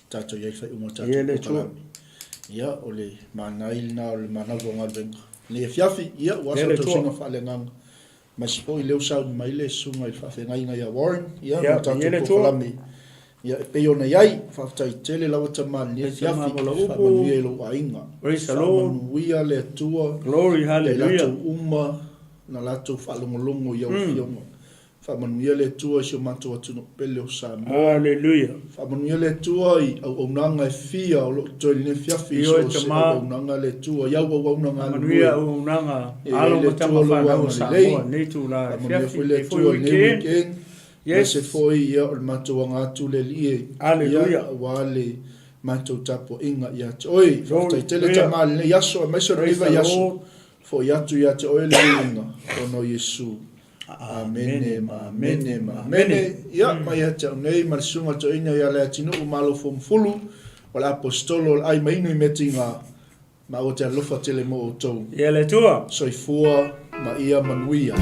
tato iei whai unga tato. Ie le tua. Ia o le MANAI na o le MANAVA o ngalwenga. Le fiafi ia wasa to singa whale ngang. Masipo i leo sau ni mai le sunga i whawhi ngai ngai a Warren. Ia o tato pokalami. Ia pe ona iai whaftai tele lawa tamani. Ia fiafi whamanuia i lo a inga. Praise the Lord. Whamanuia le tua. Glory, hallelujah. Le lato uma. Na lato whalongolongo iau fionga. Whamanuia le tua si o mato atu no pele o sa mo. Hallelujah. Whamanuia le tua i au aunanga e fia o lo toile ne fiafi so o se au aunanga le tua. Iau au aunanga le Whamanuia au aunanga alo matama whanau sa moa. Neitu la fiafi le tua le weekend. Yes. Se foi ia o le mato wanga atu le lie. Hallelujah. Wale mato tapo inga ia te. Oi, whaftai tele tamale ne yaso e maiso riva yaso. Fo yatu te oele inga ono Yesu. Amene. Ia mai ate nei marisunga to ina ia Leatinuu Malofou Mafulu o le apostolo ai mainu i metinga ma o te alofa tele mo o tou. Ia le tua. Soifua ma ia manuia.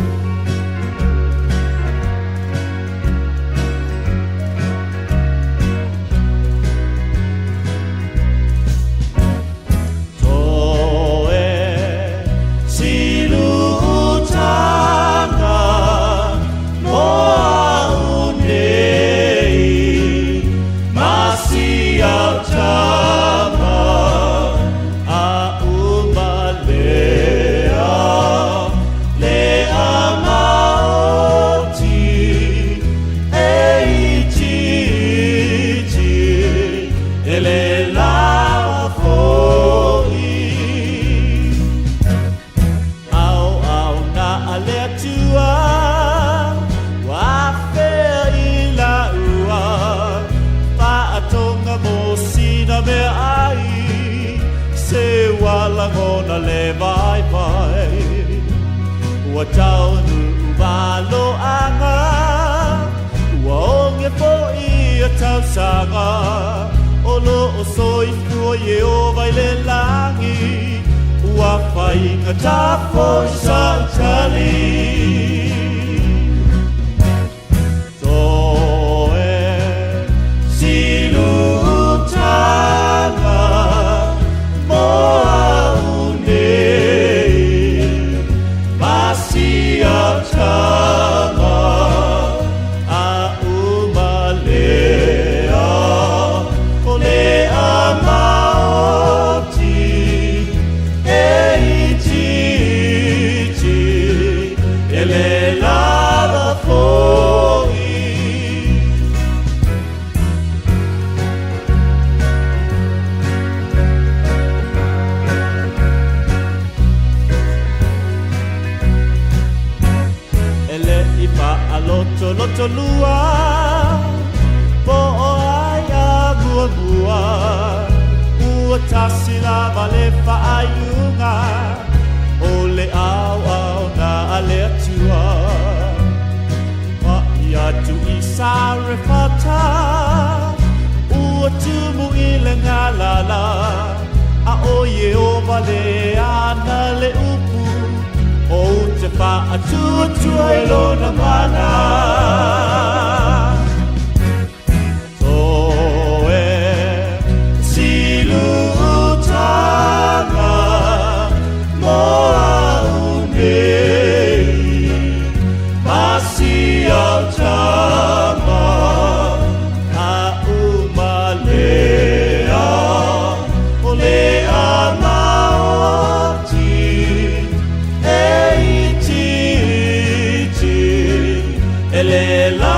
Sanga olo osoi fuye o vai le langi ua fai ngata fo 𝚟𝚑𝚎𝚘 to e silu tanga mo une masia tanga loto lua po ai a bua ua tasi la vale fa ayunga o le au tu isare fata ua tumu ile ngalala a oye o vale ana le upu o te pa atua tua ilona mana to e silu utanga moa unei masi al tama a umalea o le amaoti e iti ele la